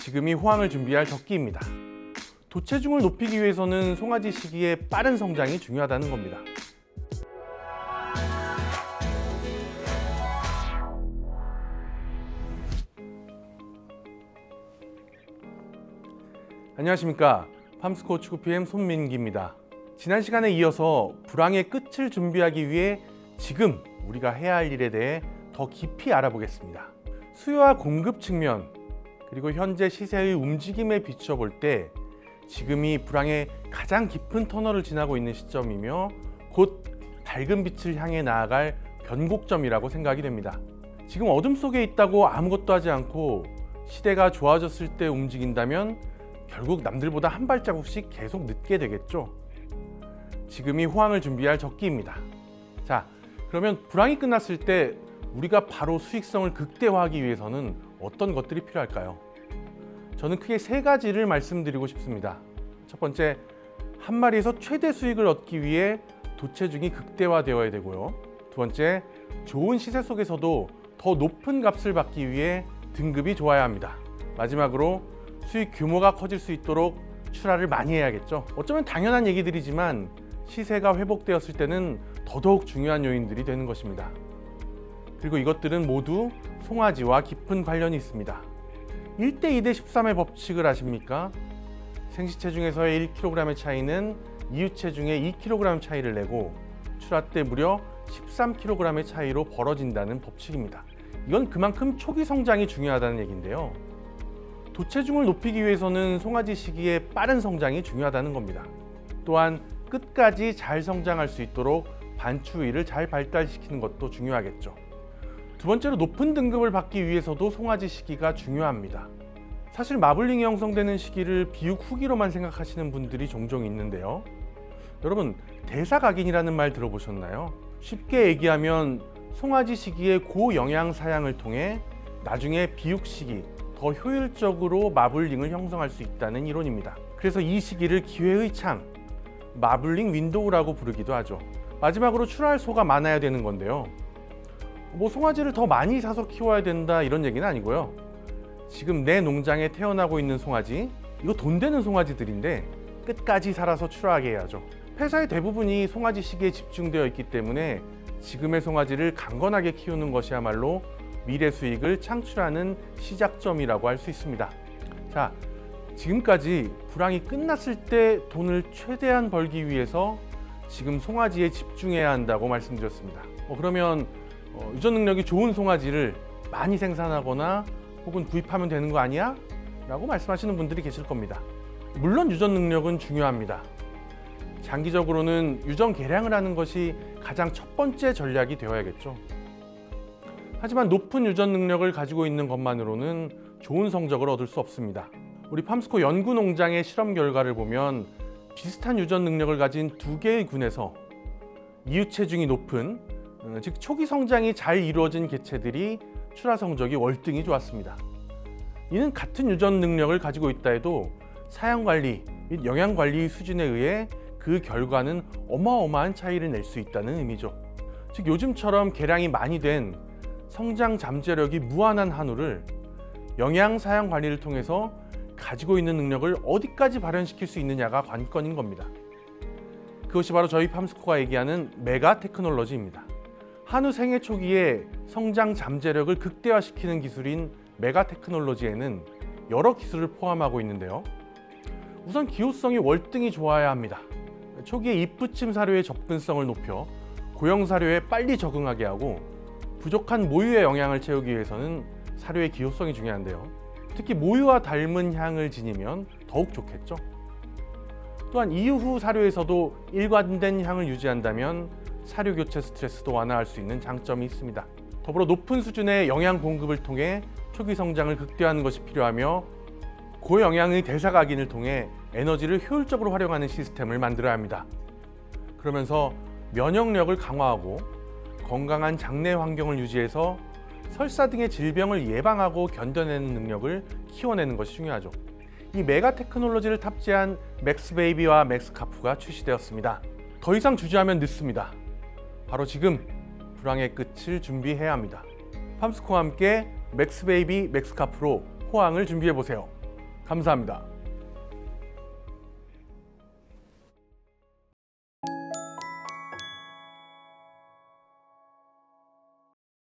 지금이 호황을 준비할 적기입니다. 도체중을 높이기 위해서는 송아지 시기의 빠른 성장이 중요하다는 겁니다. 안녕하십니까. 팜스코 축구 PM 손민기입니다. 지난 시간에 이어서 불황의 끝을 준비하기 위해 지금 우리가 해야 할 일에 대해 더 깊이 알아보겠습니다. 수요와 공급 측면, 그리고 현재 시세의 움직임에 비추어 볼 때 지금이 불황의 가장 깊은 터널을 지나고 있는 시점이며 곧 밝은 빛을 향해 나아갈 변곡점이라고 생각이 됩니다. 지금 어둠 속에 있다고 아무것도 하지 않고 시대가 좋아졌을 때 움직인다면 결국 남들보다 한 발자국씩 계속 늦게 되겠죠. 지금이 호황을 준비할 적기입니다. 자, 그러면 불황이 끝났을 때 우리가 바로 수익성을 극대화하기 위해서는 어떤 것들이 필요할까요? 저는 크게 세 가지를 말씀드리고 싶습니다. 첫 번째, 한 마리에서 최대 수익을 얻기 위해 도체중이 극대화되어야 되고요. 두 번째, 좋은 시세 속에서도 더 높은 값을 받기 위해 등급이 좋아야 합니다. 마지막으로 수익 규모가 커질 수 있도록 출하를 많이 해야겠죠. 어쩌면 당연한 얘기들이지만 시세가 회복되었을 때는 더더욱 중요한 요인들이 되는 것입니다. 그리고 이것들은 모두 송아지와 깊은 관련이 있습니다. 1대 2대 13의 법칙을 아십니까? 생시체중에서의 1kg의 차이는 이유체중의 2kg 차이를 내고 출하 때 무려 13kg의 차이로 벌어진다는 법칙입니다. 이건 그만큼 초기 성장이 중요하다는 얘기인데요. 도체중을 높이기 위해서는 송아지 시기의 빠른 성장이 중요하다는 겁니다. 또한 끝까지 잘 성장할 수 있도록 반추위를 잘 발달시키는 것도 중요하겠죠. 두 번째로 높은 등급을 받기 위해서도 송아지 시기가 중요합니다. 사실 마블링이 형성되는 시기를 비육 후기로만 생각하시는 분들이 종종 있는데요. 여러분, 대사각인이라는 말 들어보셨나요? 쉽게 얘기하면 송아지 시기의 고영양 사양을 통해 나중에 비육 시기, 더 효율적으로 마블링을 형성할 수 있다는 이론입니다. 그래서 이 시기를 기회의 창, 마블링 윈도우라고 부르기도 하죠. 마지막으로 출하할 소가 많아야 되는 건데요. 송아지를 더 많이 사서 키워야 된다 이런 얘기는 아니고요. 지금 내 농장에 태어나고 있는 송아지, 이거 돈 되는 송아지들인데 끝까지 살아서 출하하게 해야죠. 회사의 대부분이 송아지 시기에 집중되어 있기 때문에 지금의 송아지를 강건하게 키우는 것이야말로 미래 수익을 창출하는 시작점이라고 할 수 있습니다. 자, 지금까지 불황이 끝났을 때 돈을 최대한 벌기 위해서 지금 송아지에 집중해야 한다고 말씀드렸습니다. 그러면 유전 능력이 좋은 송아지를 많이 생산하거나 혹은 구입하면 되는 거 아니야? 라고 말씀하시는 분들이 계실 겁니다. 물론 유전 능력은 중요합니다. 장기적으로는 유전 개량을 하는 것이 가장 첫 번째 전략이 되어야겠죠. 하지만 높은 유전 능력을 가지고 있는 것만으로는 좋은 성적을 얻을 수 없습니다. 우리 팜스코 연구 농장의 실험 결과를 보면 비슷한 유전 능력을 가진 두 개의 군에서 이유체중이 높은, 즉 초기 성장이 잘 이루어진 개체들이 출하 성적이 월등히 좋았습니다. 이는 같은 유전 능력을 가지고 있다 해도 사양관리 및 영양관리 수준에 의해 그 결과는 어마어마한 차이를 낼 수 있다는 의미죠. 즉 요즘처럼 개량이 많이 된 성장 잠재력이 무한한 한우를 영양 사양 관리를 통해서 가지고 있는 능력을 어디까지 발현시킬 수 있느냐가 관건인 겁니다. 그것이 바로 저희 팜스코가 얘기하는 메가 테크놀로지입니다. 한우 생애 초기에 성장 잠재력을 극대화시키는 기술인 메가 테크놀로지에는 여러 기술을 포함하고 있는데요. 우선 기호성이 월등히 좋아야 합니다. 초기에 잎붙임 사료의 접근성을 높여 고형 사료에 빨리 적응하게 하고 부족한 모유의 영양을 채우기 위해서는 사료의 기호성이 중요한데요. 특히 모유와 닮은 향을 지니면 더욱 좋겠죠. 또한 이후 사료에서도 일관된 향을 유지한다면 사료 교체 스트레스도 완화할 수 있는 장점이 있습니다. 더불어 높은 수준의 영양 공급을 통해 초기 성장을 극대화하는 것이 필요하며 고영양의 대사각인을 통해 에너지를 효율적으로 활용하는 시스템을 만들어야 합니다. 그러면서 면역력을 강화하고 건강한 장내 환경을 유지해서 설사 등의 질병을 예방하고 견뎌내는 능력을 키워내는 것이 중요하죠. 이 메가 테크놀로지를 탑재한 맥스베이비와 맥스카프가 출시되었습니다. 더 이상 주저하면 늦습니다. 바로 지금 불황의 끝을 준비해야 합니다. 팜스코와 함께 맥스베이비 맥스카프로 호황을 준비해보세요. 감사합니다.